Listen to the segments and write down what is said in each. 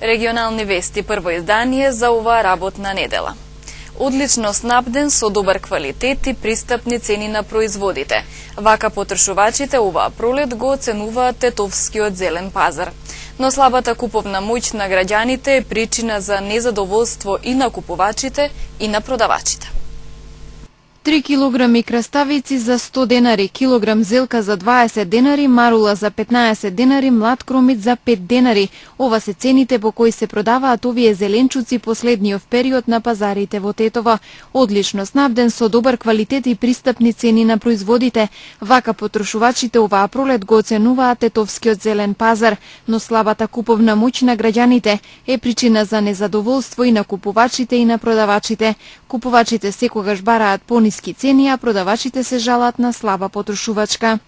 Регионални вести, прво издание за оваа работна недела. Одлично снабден со добар квалитет и пристапни цени на производите. Вака потрошувачите оваа пролет го оценуваат тетовскиот зелен пазар. Но слабата куповна моќ на граѓаните е причина за незадоволство и на купувачите и на продавачите. 3 килограми краставици за 100 денари, килограм зелка за 20 денари, марула за 15 денари, млад кромит за 5 денари. Ова се цените по кои се продаваат овие зеленчуци последниот период на пазарите во Тетово. Одлично снабден со добар квалитет и пристапни цени на производите. Вака потрошувачите оваа пролет го оценуваат тетовскиот зелен пазар, но слабата куповна моќ на граѓаните е причина за незадоволство и на купувачите и на продавачите. Купувачите секогаш бараат пониски цени, а продавачите се жалат на слаба потрошувачка.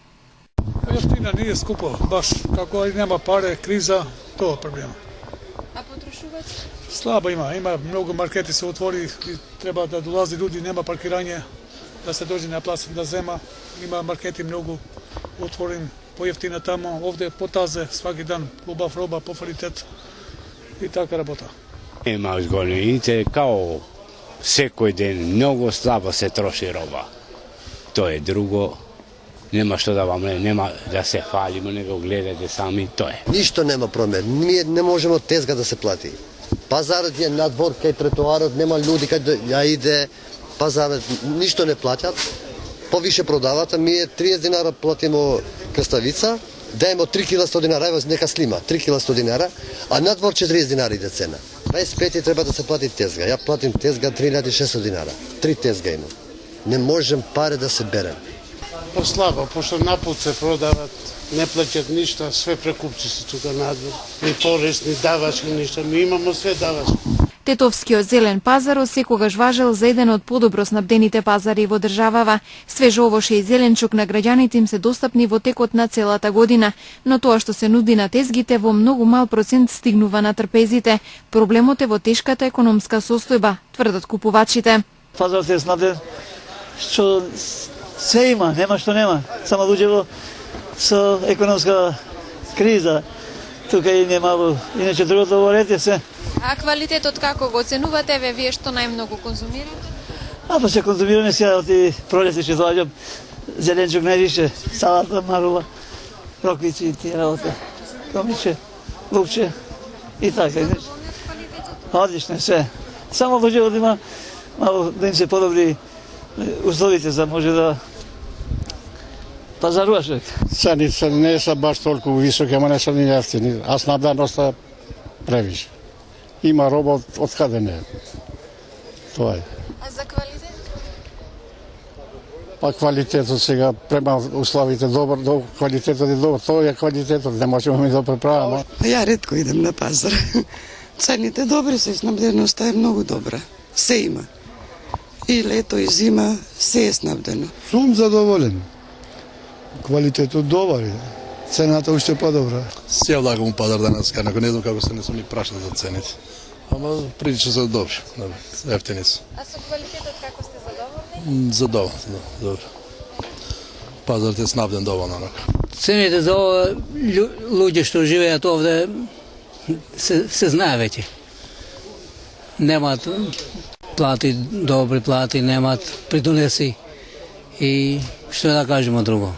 Јефтина не е скупо, баш како нема паре, криза, тоа е проблем. А потрошувач? Слабо има многу маркети се отвори и треба да долази луѓе, нема паркирање, да се дојде на плац да зема. Има маркети многу отворени, поевтина тамо, овде потазе сваки дан, убав роба, по квалитет и така работа. Има зголените као секој ден многу слабо се троши роба. Тоа е друго. Нема што да вам нема да се фалимо, него гледате сами, тоа е. Ништо нема промен. Ние не можеме од тезга да се плати. Пазарот е надвор кај тротоарот, нема луѓе кај ја иде. Пазарот ништо не платат. Повише продават, а ние 30 динара платимо краставица, дајмо 3 кила 100 динара, ево нека слима, 3 кила 100 динара, а надвор 40 динара иде цена. 25 треба да се плати тезга. Ја платим тезга 3600 динара. 3 тезга имам. Не можем пари да се берем. Слабо, пошто напут се продават, не плаќат ништо, све прекупци се тука надвор. Ни порез, ни давачки, ништо. Ми имамо све давачки. Тетовскиот зелен пазар секогаш важел за еден од подобро снабдените пазари во државава. Свеж овоше и зеленчук на граѓаните им се достапни во текот на целата година, но тоа што се нуди на тезгите во многу мал процент стигнува на трпезите. Проблемот е во тешката економска состојба, тврдат купувачите. Пазарот е снабден што се има, нема што нема. Само луѓето со економска криза. Тука и немало, иначе другото во ред е се. А квалитетот како го оценувате, вие што најмногу конзумирате? Па ќе конзумираме сега од пролете ќе доаѓам зеленчук највише, салата, марула, роквици и тие работа. Комиче, лупче и така. Одлично се. Само луѓето има мало да им се подобри условите за може да пазаруваш. Цените не се баш толку високи, ама не се ни јефтини, а снабденоста превише. Има роба од каде не. Тоа е. А за квалитет? Па квалитетот сега према условите добар, квалитетот е добар, тоа е квалитетот, не можеме да преправиме. Ја ретко идем на пазар. Цените добри се, снабденоста е многу добра. Се има. И лето и зима се е снабдено. Сум задоволен. Квалитетот добар е. Цената уште подобра. Се влагам у пазар данас, како не знам како се не сум ни прашал за цените. Ама прилично се добри, ефтини се. А со квалитетот како сте задоволни? Задоволен, добро. Пазарот е снабден доволно онака. Цените за луѓе што живеат овде се знае веќе. Немаат плати, добри плати, немаат придонеси и што да кажеме друго.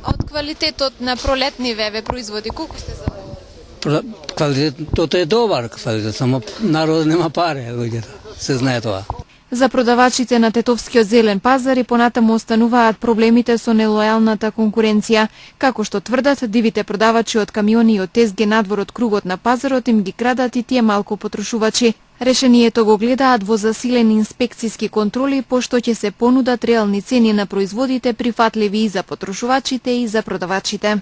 Од квалитетот на пролетни веве производи, колку сте задоволни? Квалитетот е добар, квалитет, само народот нема пари, луѓето. Се знае тоа. За продавачите на тетовскиот зелен пазар и понатаму остануваат проблемите со нелојалната конкуренција. Како што тврдат, дивите продавачи од камиони и од тезги надвор од кругот на пазарот им ги крадат и тие малку потрошувачи. Решението го гледаат во засилени инспекциски контроли, пошто ќе се понудат реални цени на производите, прифатливи и за потрошувачите и за продавачите.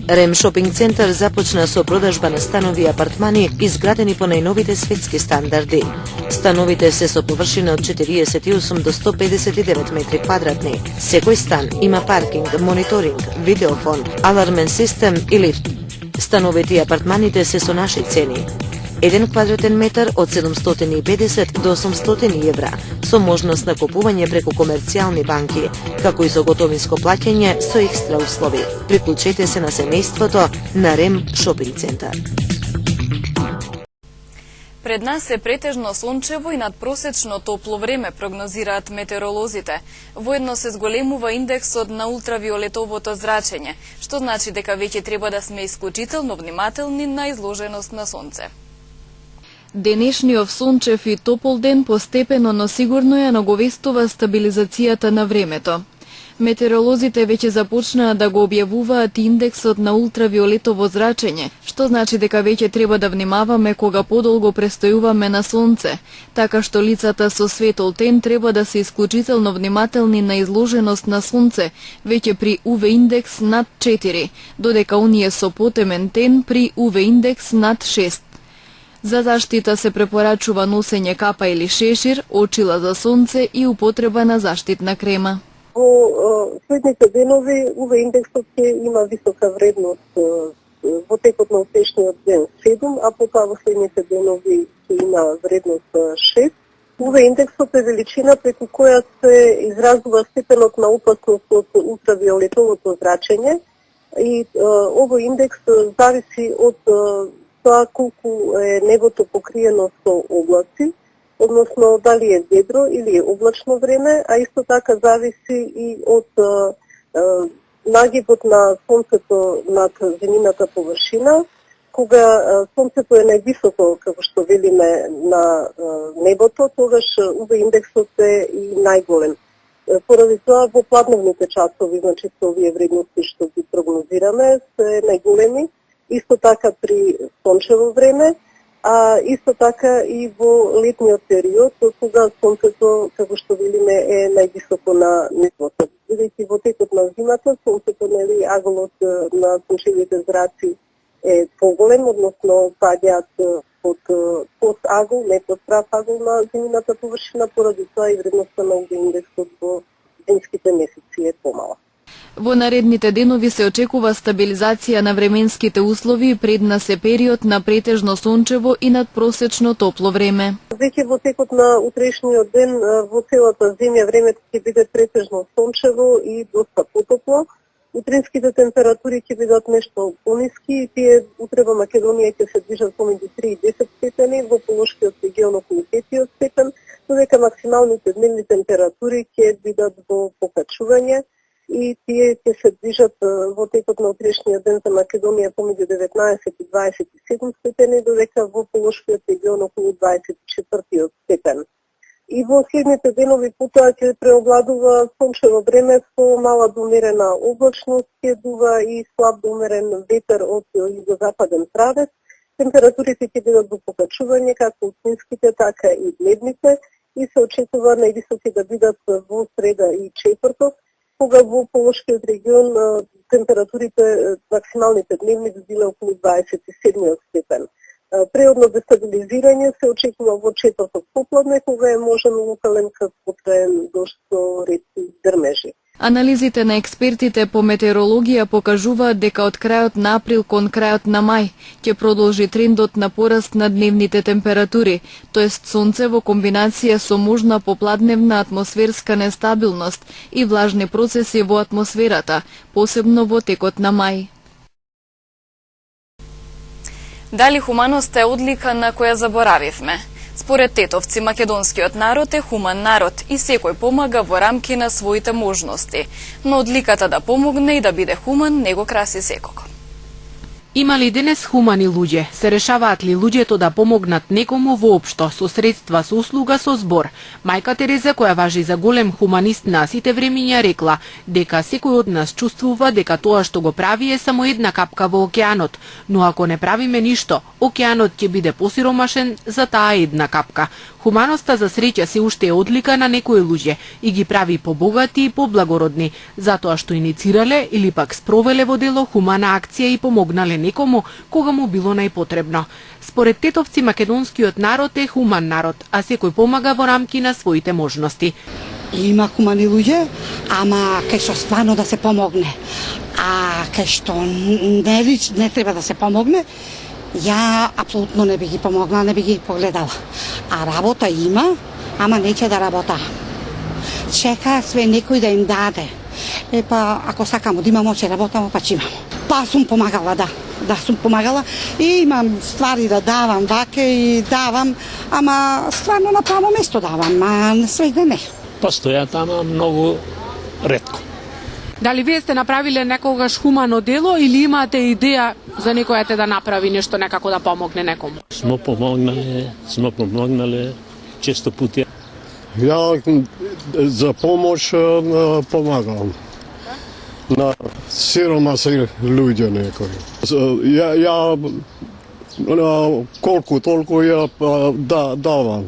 Рем Шопинг центар започна со продажба на станови и апартмани изградени по најновите светски стандарди. Становите се со површина од 48 до 159 метри квадратни. Секој стан има паркинг, мониторинг, видеофон, алармен систем и лифт. Становите и апартманите се со наши цени. 1 квадратен метар од 750 до 800 евра, со можност на купување преку комерцијални банки, како и со готовинско плаќање со екстра услови. Приклучете се на семејството на Рем Шопинг центар. Пред нас е претежно сончево и надпросечно топло време, прогнозираат метеоролозите. Воедно се зголемува индексот на ултравиолетовото зрачење, што значи дека веќе треба да сме исклучително внимателни на изложеност на сонце. Денешниот сончев и топол ден постепено, но сигурно ја наговестува стабилизацијата на времето. Метеоролозите веќе започнаа да го објавуваат индексот на ултравиолетово зрачење, што значи дека веќе треба да внимаваме кога подолго престојуваме на сонце, така што лицата со светол тен треба да се исклучително внимателни на изложеност на сонце, веќе при UV индекс над 4, додека оние со потемен тен при UV индекс над 6. За заштита се препорачува носење капа или шешир, очила за сонце и употреба на заштитна крема. Во следните денови UV индексот ќе има висока вредност во текот на утрешниот ден 7, а потоа во следните денови ќе има вредност 6. UV индексот е величина преку која се изразува степенот на опасност од ултравиолетовото зрачење и овој индекс зависи од тоа колку е небото покриено со облаци, односно дали е ведро или е облачно време, а исто така зависи и од нагибот на сонцето над земјината површина. Кога сонцето е највисоко, како што велиме, на небото, тогаш UV индексот е и најголем. Поради тоа во пладневните часови, значи со овие вредности што ги прогнозираме, се најголеми, исто така при сончево време, а исто така и во летниот период, кога сонцето, како што велиме, е највисоко на небото. Бидејќи во текот на зимата, сонцето, нели, аголот на сончевите зраци е поголем, односно паѓаат под агол, не под прав агол на земјината површина, поради тоа и вредноста на UV индексот во зимските месеци е помала. Во наредните денови се очекува стабилизација на временските услови, пред нас е период на претежно сончево и надпросечно топло време. Веќе во текот на утрешниот ден во целата земја времето ќе биде претежно сончево и доста потопло. Утринските температури ќе бидат нешто пониски и тие утре во Македонија ќе се движат помеѓу 3 и 10 степени, во Полошкиот регион околу 5 степен, додека максималните дневни температури ќе бидат во покачување и тие ќе се движат во текот на утрешниот ден за Македонија помеѓу 19 и 27 степени, додека во Полошкиот регион околу 24 степен. И во следните денови потоа ќе преовладува сончево време со мала до умерена облачност, ќе дува и слаб до умерен ветер од југозападен правец. Температурите ќе бидат во покачување како утнинските, така и дневните и се очекува највисоки да бидат во среда и четврток, кога во Полошкиот регион температурите максималните дневни би биле околу 27 степен. Преодно дестабилизирање се очекува во четврток попладне, кога е можен локален краткотраен дожд со ретки грмежи. Анализите на експертите по метеорологија покажуваат дека од крајот на април кон крајот на мај ќе продолжи трендот на пораст на дневните температури, тоест сонце во комбинација со можна попладневна атмосферска нестабилност и влажни процеси во атмосферата, посебно во текот на мај. Дали хуманоста е одлика на која заборавивме? Според тетовци, македонскиот народ е хуман народ и секој помага во рамки на своите можности, но одликата да помогне и да биде хуман не го краси секого. Има ли денес хумани луѓе? Се решаваат ли луѓето да помогнат некому воопшто, со средства, со услуга, со збор? Мајка Тереза, која важи за голем хуманист на сите времиња, рекла дека секој од нас чувствува дека тоа што го прави е само една капка во океанот, но ако не правиме ништо, океанот ќе биде посиромашен за таа една капка. Хуманоста за среќа се уште е одлика на некои луѓе и ги прави побогати и поблагородни, затоа што иницирале или пак спровеле во дело хумана акција и помогнале некому кога му било најпотребно. Според тетовци, македонскиот народ е хуман народ, а секој помага во рамки на своите можности. Има хумани луѓе, ама кај што стварно да се помогне. А кај што не треба да се помогне, ја апсолутно не би ги помогнала, не би ги погледала. А работа има, ама неќе да работа. Чека све некој да им даде. Па, ако сакамо да имамо, ќе работамо, па ќе имамо. Па сум помагала, да сум помагала и имам ствари да давам ваке и давам, ама стварно на право место давам, а сведе не. Постојат, ама многу ретко. Дали вие сте направиле некогаш хумано дело или имате идеја за некојате да направи нешто некако да помогне некому? Смо помогнале често пати. Ја за помош помагам на сиромасни луѓе некои. Ја колку толку ја давам.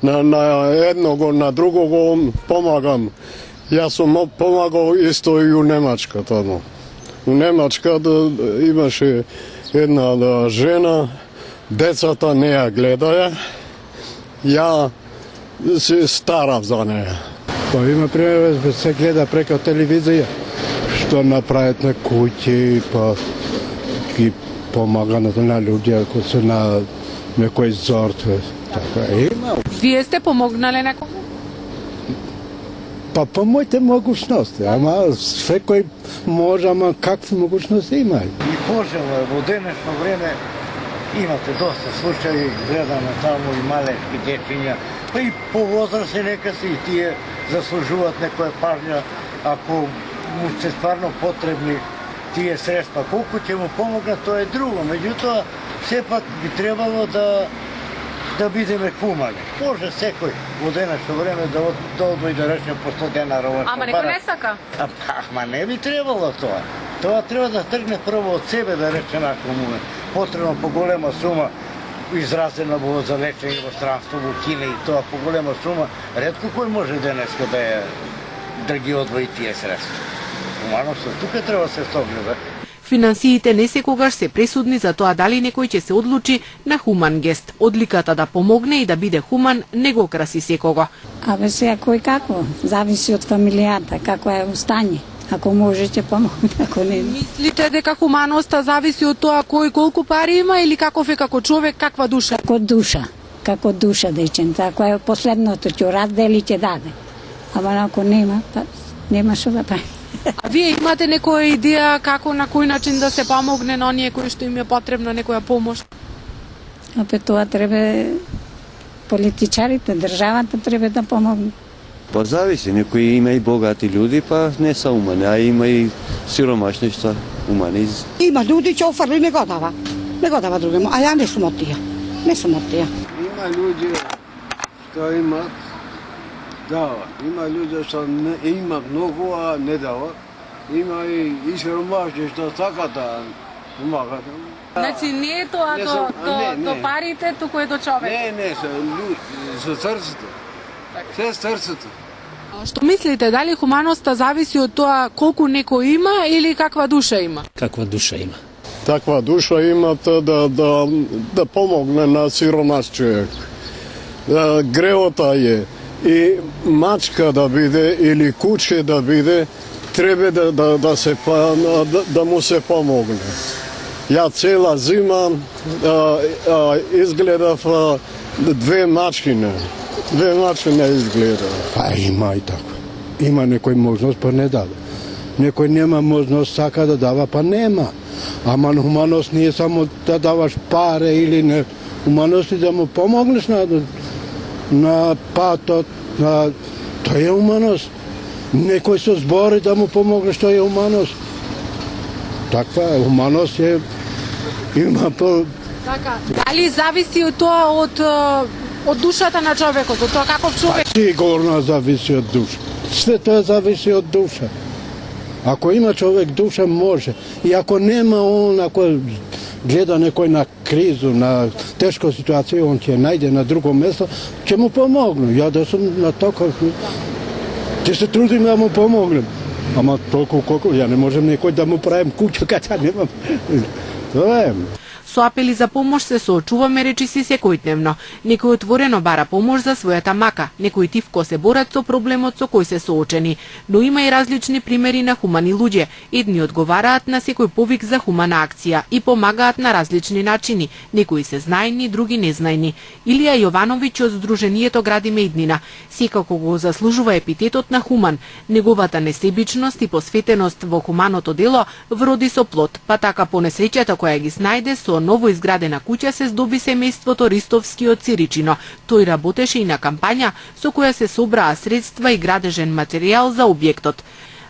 На едного, на другого помагам. Јас сум помагал исто и у Немачка тамо. У Немачка имаше една жена, децата не ја гледаја. Ја се старав за неја. Па има пример, се гледа преко телевизија, што направат на куќи, па ги помагаат на луѓе кои се на некој жртви. Така има. Вие сте помогнале некому? Па по моите могуćности, ама секој може, ама какви могуćности има? И пожело во денешно време имате доста случаи, гледаме таму и малечки дечиња, па и по возрасти нека се и тие заслужуваат некоја пажња, ако му се стварно потребни тие средства. Колку ќе му помогнат, тоа е друго, меѓутоа сепак би требало да бидеме хумани. Може секој во денешно време да одвои да речем по 100 денара. Ама некој не сака? Ама не би требало тоа. Тоа треба да тргне прво од себе, да речем, ако му е потребно поголема сума изразена за лечење во странство, во Кина и тоа поголема сума, ретко кој може денеска да ги одвои тие средства. Хуманоста тука треба се согледа. Финансиите не секогаш се пресудни за тоа дали некој ќе се одлучи на хуман гест. Одликата да помогне и да биде хуман не го краси секого. Абе сега кој како, зависи од фамилијата, како е устање. Ако може ќе помогне, ако не. Мислите дека хуманоста зависи од тоа кој колку пари има или каков е како човек, каква душа? Како душа дечен, ако е последното ќе раздели ќе даде. Ама ако нема, па нема што да прави. А вие имате некоја идеја како на кој начин да се помогне на оние кои што им е потребна некоја помош? Опет тоа треба политичарите, државата треба да помогне. Па зависи, некои има и богати луѓе, па не се умани, а има и сиромашни што умани. Има луѓе ќе офрли не го дава другому, а ја не сум од тие. Има луѓе што имат дава. Има луѓе што има многу, а не дава. Има и сиромашни што сакаат да помагат. Значи не е тоа до парите, туку е до човек. Не, со срцето. Се срцето. Што мислите, дали хуманоста зависи од тоа колку некој има или каква душа има? Каква душа има? Таква душа имат да помогне на сиромаш човек. Греота е и мачка да биде или куче да биде, треба да му се помогне. Ја цела зима изгледав две мачкине. Две мачкине изгледав. Па има и така. Има некој можност, па не дава. Некој нема можност, сака да дава, па нема. Ама хуманост не е само да даваш паре или не. Хуманост е да му помогнеш на патот, тоа е хуманост. Некој со збори да му помогнеш, тоа е хуманост. Таква е, хуманост е, има по... Така, дали зависи од тоа од душата на човекот, од тоа каков човек? Сигурно зависи од душа. Све тоа зависи од душа. Ако има човек душа, може. И ако нема он, ако гледа некој на кризу, на тешка ситуација, он ќе најде на друго место, ќе му помогне. Ја да сум на таков, ќе се трудим да му помогнем. Ама толку колку, ја не можем некој да му правим куќа, кај немам. Тоа е. Со апели за помош се соочуваме речиси секојдневно. Некој отворено бара помош за својата мака, некои тивко се борат со проблемот со кој се соочени, но има и различни примери на хумани луѓе. Едни одговараат на секој повик за хумана акција и помагаат на различни начини, некои се знајни, други незнајни. Илија Јовановиќ од Сдруженијето Градиме иднина секако го заслужува епитетот на хуман. Неговата несебичност и посветеност во хуманото дело вроди со плод, па така по несреќата која ги снајде со ново изградена куќа се здоби семејството Ристовски од Циричино. Тој работеше и на кампања со која се собраа средства и градежен материјал за објектот.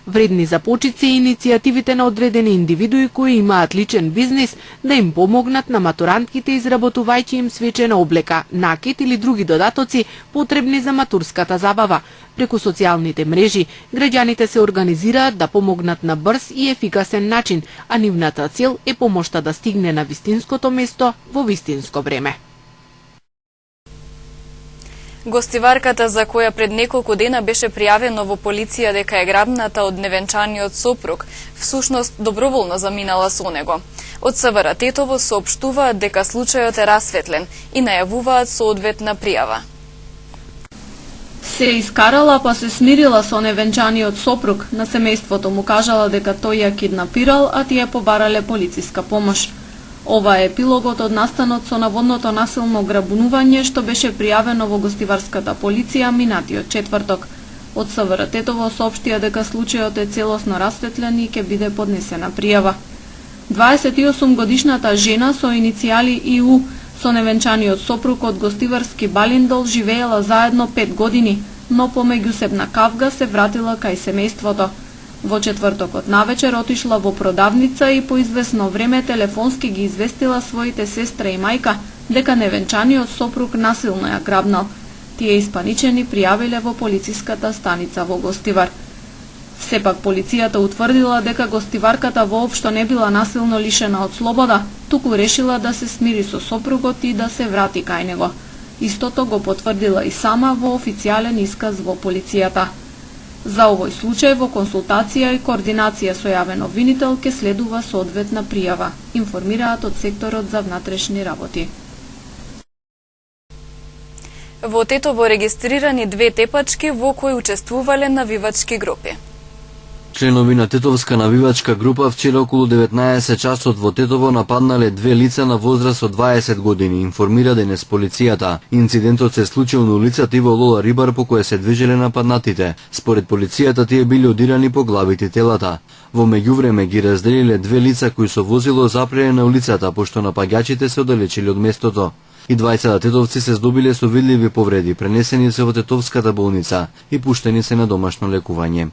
Вредни за почит се иницијативите на одредени индивидуи кои имаат личен бизнис да им помогнат на матурантките изработувајќи им свечена облека, накит или други додатоци потребни за матурската забава. Преку социјалните мрежи, граѓаните се организираат да помогнат на брз и ефикасен начин, а нивната цел е помошта да стигне на вистинското место во вистинско време. Гостиварката за која пред неколку дена беше пријавено во полиција дека е грабната од невенчаниот сопруг, всушност доброволно заминала со него. Од СВР Тетово соопштуваат дека случајот е расветлен и најавуваат соодветна пријава. Се искарала па се смирила со невенчаниот сопруг, на семејството му кажала дека тој ја киднапирал, а тие побарале полициска помош. Ова е епилогот од настанот со наводното насилно грабунување што беше пријавено во гостиварската полиција минатиот четврток. Од СВР Тетово соопштија дека случајот е целосно расветлен и ќе биде поднесена пријава. 28 годишната жена со иницијали ИУ со невенчаниот сопруг од гостиварски Балиндол живеела заедно 5 години, но по меѓусебна кавга се вратила кај семејството. Во четвртокот навечер отишла во продавница и по известно време телефонски ги известила своите сестра и мајка дека невенчаниот сопруг насилно ја грабнал. Тие испаничени пријавиле во полициската станица во Гостивар. Сепак полицијата утврдила дека гостиварката воопшто не била насилно лишена од слобода, туку решила да се смири со сопругот и да се врати кај него. Истото го потврдила и сама во официјален исказ во полицијата. За овој случај во консултација и координација со јавен обвинител ке следува соодветна пријава, информираат од секторот за внатрешни работи. Во Тетово регистрирани 2 тепачки во кои учествувале навивачки групи. Членови на тетовска навивачка група вчера околу 19 часот во Тетово нападнале 2 лица на возраст од 20 години, информира денес полицијата. Инцидентот се случил на улицата Иво Лола Рибар по која се движеле нападнатите. Според полицијата тие биле одирани по главите телата. Во меѓувреме ги разделиле 2 лица кои со возило запреле на улицата, пошто напаѓачите се оддалечили од местото. И двајцата тетовци се здобиле со видливи повреди, пренесени се во тетовската болница и пуштени се на домашно лекување.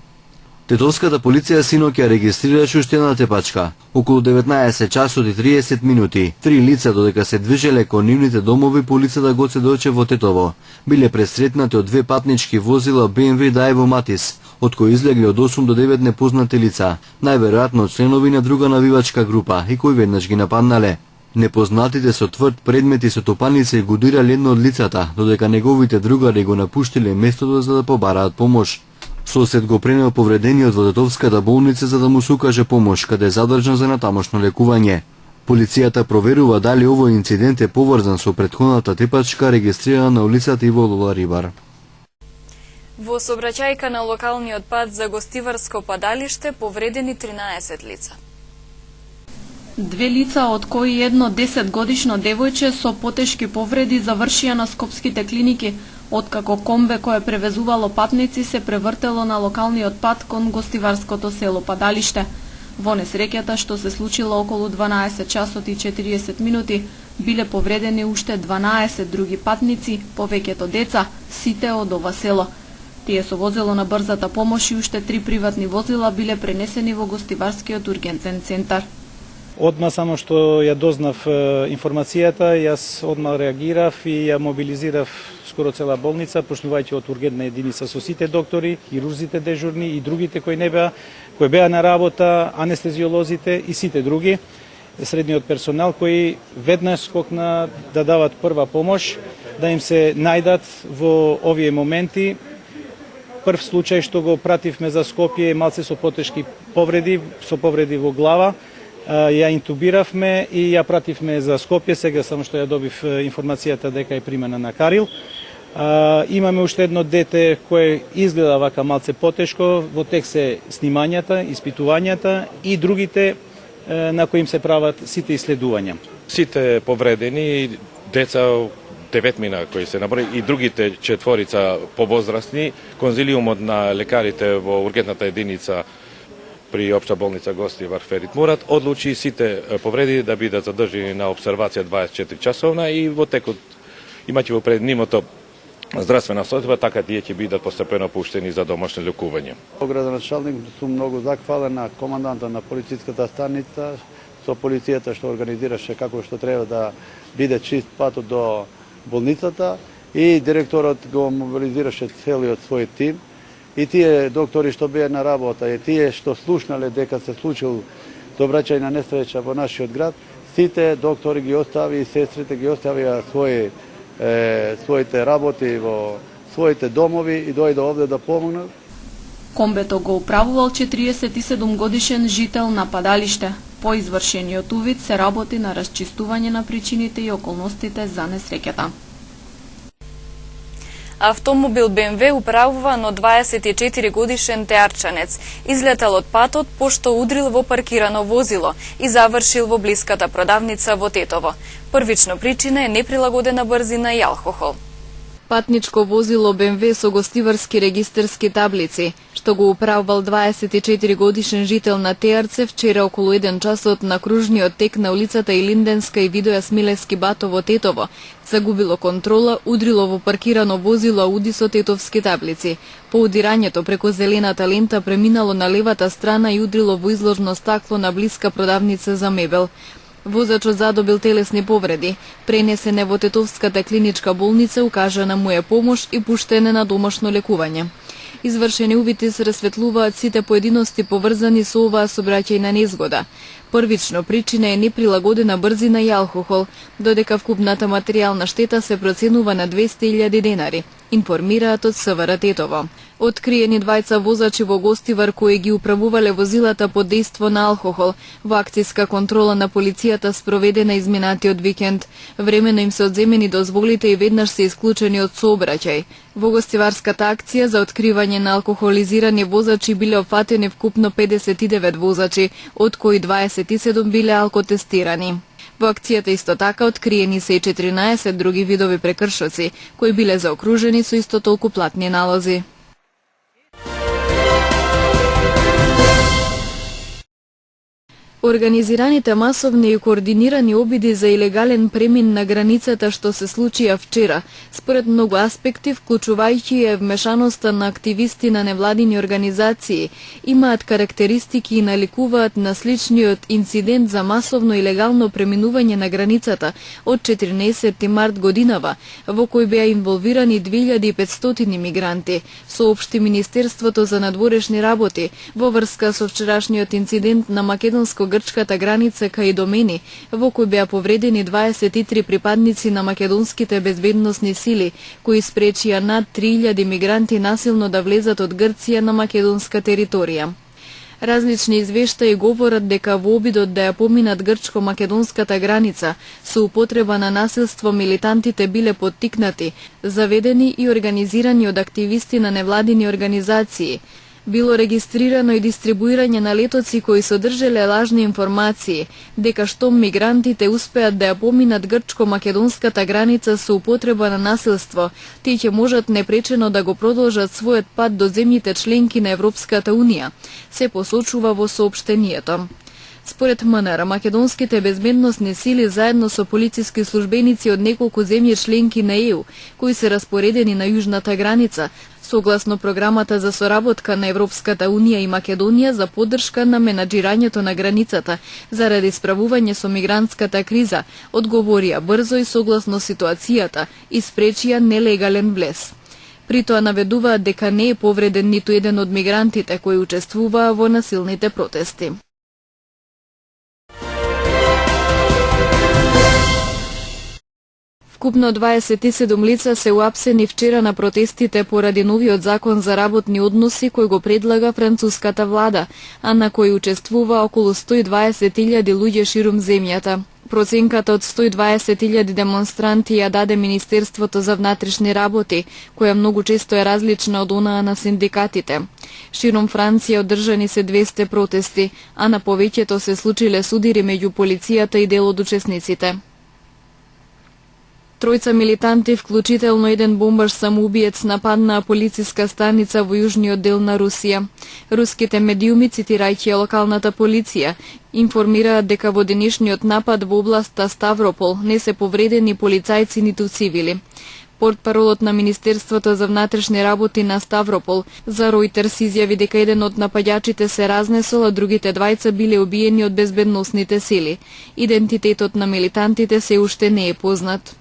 Тетовската полиција синоќ ја регистрираше уште една тепачка. Околу 19 часот и 30 минути, 3 лица додека се движеле кон нивните домови по улицата Гоце Дојче во Тетово. Биле пресретнати од 2 патнички возила BMW Daewoo Матис, од кои излегле од 8 до 9 непознати лица, најверојатно членови на друга навивачка група и кои веднаш ги нападнале. Непознатите со тврд предмети со топаница и го удирале едно од лицата, додека неговите другари го напуштиле местото за да побараат помош. Сосед го пренел повредениот во Тетовската болница за да му се укаже помош, каде е задржан за натамошно лекување. Полицијата проверува дали овој инцидент е поврзан со претходната тепачка регистрирана на улицата Иво Лола Рибар. Во сообраќајка на локалниот пат за Гостиварско падалиште повредени 13 лица. 2 лица, од кои едно 10-годишно девојче со потешки повреди завршија на скопските клиники, откако комбе кое превезувало патници се превртело на локалниот пат кон Гостиварското село Падалиште. Во несреќата што се случила околу 12 часот и 40 минути, биле повредени уште 12 други патници, повеќето деца, сите од ова село. Тие со возило на брзата помош и уште 3 приватни возила биле пренесени во Гостиварскиот ургентен центар. Одма само што ја дознав информацијата, јас одма реагирав и ја мобилизирав скоро цела болница, почнувајќи од ургентна единица со сите доктори, хирурзите дежурни и другите кои беа на работа, анестезиолозите и сите други, средниот персонал кои веднаш скокна да дават прва помош, да им се најдат во овие моменти. Прв случај што го пративме за Скопје е малце со потешки повреди, со повреди во глава. ја интубиравме и ја пративме за Скопје, сега само што ја добив информацијата дека е примена на Карил. Имаме уште едно дете кое изгледа вака малце потешко, во тек се снимањата, испитувањата и другите на кои им се прават сите исследувања. Сите повредени деца 9 кои се наброи и другите 4 повозрастни, конзилиумот на лекарите во ургентната единица при Општа болница Гости Варферит Мурат одлучи сите повреди да бидат задржани на обсервација 24 часовна и во текот, имајќи во пред нимото здравствена состојба, така тие ќе бидат постепено пуштени за домашно лекување. Градоначалник сум многу захвален на команданта на полициската станица, со полицијата што организираше како што треба да биде чист патот до болницата и директорот го мобилизираше целиот свој тим и тие доктори што беа на работа и тие што слушнале дека се случил сообраќајна несреќа во нашиот град, сите доктори ги остави и сестрите ги оставија своите работи во своите домови и дојде овде да помогнат. Комбето го управувал 47 годишен жител на Падалиште. По извршениот увид се работи на расчистување на причините и околностите за несреќата. Автомобил БМВ управуван од 24 годишен теарчанец излетал од патот пошто удрил во паркирано возило и завршил во блиската продавница во Тетово. Првично причина е неприлагодена брзина и алкохол. Патничко возило БМВ со гостиварски регистарски таблици, што го управувал 24 годишен жител на Теарце вчера околу 1 часот на кружниот тек на улицата Илинденска и Видоја Смилевски бато во Тетово, загубило контрола, удрило во паркирано возило Ауди со тетовски таблици. По удирањето преку зелената лента преминало на левата страна и удрило во изложно стакло на блиска продавница за мебел. Возачот задобил телесни повреди, пренесен е во Тетовската клиничка болница, укажана му е помош и пуштен е на домашно лекување. Извршени увити се расветлуваат сите поединости поврзани со оваа сообраќајна незгода. Првично причина е неприлагодена брзина и алкохол, додека вкупната материјална штета се проценува на 200.000 денари, информираат од СВР Тетово. Откриени двајца возачи во Гостивар кои ги управувале возилата под дејство на алкохол во акцијска контрола на полицијата спроведена изминатиот викенд. Времено им се одземени дозволите и веднаш се исклучени од сообраќај. Во гостиварската акција за откривање на алкохолизирани возачи биле опфатени вкупно 59 возачи, од кои 27 биле алкотестирани. Во акцијата исто така откриени се и 14 други видови прекршоци, кои биле заокружени со исто толку платни налози. Организираните масовни и координирани обиди за илегален премин на границата што се случија вчера, според многу аспекти, вклучувајќи и вмешаноста на активисти на невладини организации, имаат карактеристики и наликуваат на сличниот инцидент за масовно илегално преминување на границата од 14 март годинава, во кој беа инволвирани 2500 мигранти, соопшти Министерството за надворешни работи во врска со вчерашниот инцидент на македонско-грчката граница кај Домени, во кој беа повредени 23 припадници на македонските безбедносни сили, кои спречија над 3000 мигранти насилно да влезат од Грција на македонска територија. Различни извештаи говорат дека во обидот да ја поминат грчко-македонската граница, со употреба на насилство милитантите биле поттикнати, заведени и организирани од активисти на невладини организации. Било регистрирано и дистрибуирање на летоци кои содржеле лажни информации, дека штом мигрантите успеат да ја поминат грчко-македонската граница со употреба на насилство, тие ќе можат непречено да го продолжат својот пат до земјите членки на Европската Унија, се посочува во соопштението. Според МНР, македонските безбедносни сили заедно со полициски службеници од неколку земји членки на ЕУ, кои се распоредени на јужната граница, согласно програмата за соработка на Европската Унија и Македонија за поддршка на менаџирањето на границата заради справување со мигрантската криза, одговорија брзо и согласно ситуацијата и спречија нелегален влез. При тоа наведуваат дека не е повреден ниту еден од мигрантите кои учествуваа во насилните протести. Вкупно 27 лица се уапсени вчера на протестите поради новиот закон за работни односи кој го предлага француската влада, а на кој учествува околу 120.000 луѓе ширум земјата. Проценката од 120.000 демонстранти ја даде Министерството за внатрешни работи, која многу често е различна од онаа на синдикатите. Ширум Франција одржани се 200 протести, а на повеќето се случиле судири меѓу полицијата и дел од учесниците. Тројца милитанти, вклучително еден бомбаш самоубиец, нападнаа полициска станица во јужниот дел на Русија. Руските медиуми, цитирајќи локалната полиција, информираат дека во денешниот напад во областа Ставропол не се повредени полицајци ниту цивили. Портпаролот на Министерството за внатрешни работи на Ставропол за Ројтерс изјави дека еден од напаѓачите се разнесол, а другите двајца биле убиени од безбедносните сили. Идентитетот на милитантите се уште не е познат.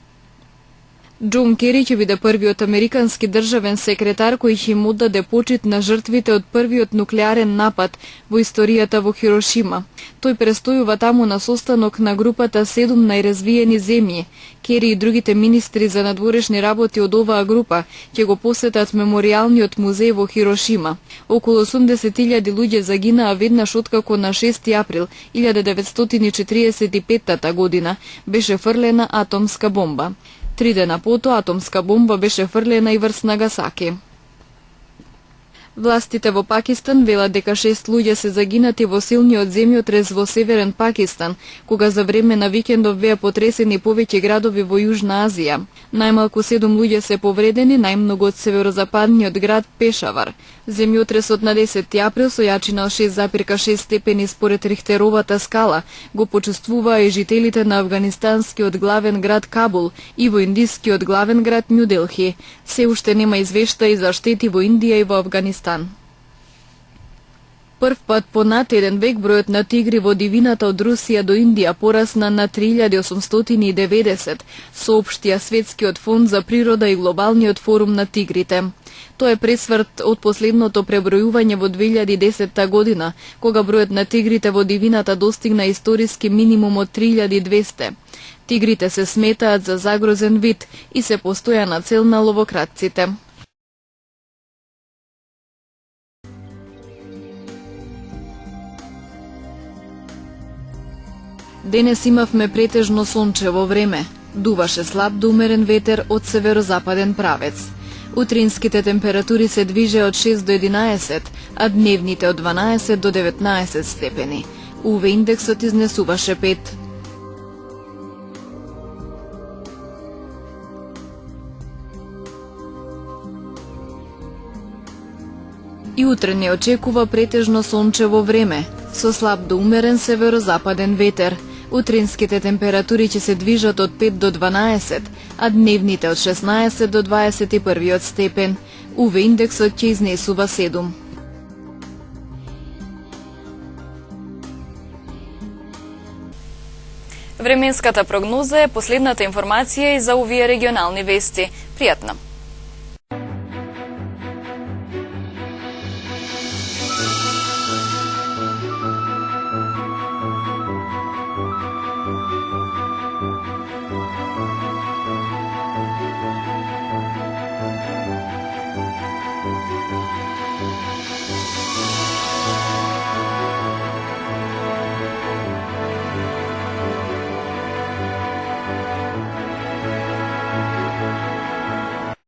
Џон Кери ќе биде првиот американски државен секретар кој ќе им оддаде почит на жртвите од првиот нуклеарен напад во историјата во Хирошима. Тој престојува таму на состанок на групата 7 најразвиени земји. Кери и другите министри за надворешни работи од оваа група ќе го посетат меморијалниот музеј во Хирошима. Околу 80.000 луѓе загинаа веднаш откако на 6 април 1945 година беше фрлена атомска бомба. 3 дена потоа атомска бомба беше фрлена и врз Нагасаки. Властите во Пакистан велат дека 6 луѓе се загинати во силниот земјотрес во северен Пакистан, кога за време на викендов беа потресени повеќе градови во Јужна Азија. Најмалку 7 луѓе се повредени, најмногу од северозападниот град Пешавар. Земјотресот на 10 април со јачина од 6,6 степени според Рихтеровата скала го почувствуваа и жителите на афганистанскиот главен град Кабул и во индискиот главен град Њу Делхи. Се уште нема извештаи за штети во Индија и во Афганистан. Прв пат по над еден век бројот на тигри во дивината од Русија до Индија порасна на 3890, соопштија Светскиот фонд за природа и Глобалниот форум на тигрите. Тоа е пресврт од последното пребројување во 2010 година, кога бројот на тигрите во дивината достигна историски минимум од 3200. Тигрите се сметаат за загрозен вид и се постојана цел на ловократците. Денес имавме претежно сончево време. Дуваше слаб до умерен ветер од северозападен правец. Утринските температури се движеа од 6 до 11, а дневните од 12 до 19 степени. УВ индексот изнесуваше 5. И утре не очекува претежно сончево време, со слаб до умерен северозападен ветер. Утринските температури ќе се движат од 5 до 12, а дневните од 16 до 21 степен. УВ индексот ќе изнесува 7. Временската прогноза е последната информација и за овие регионални вести. Пријатно!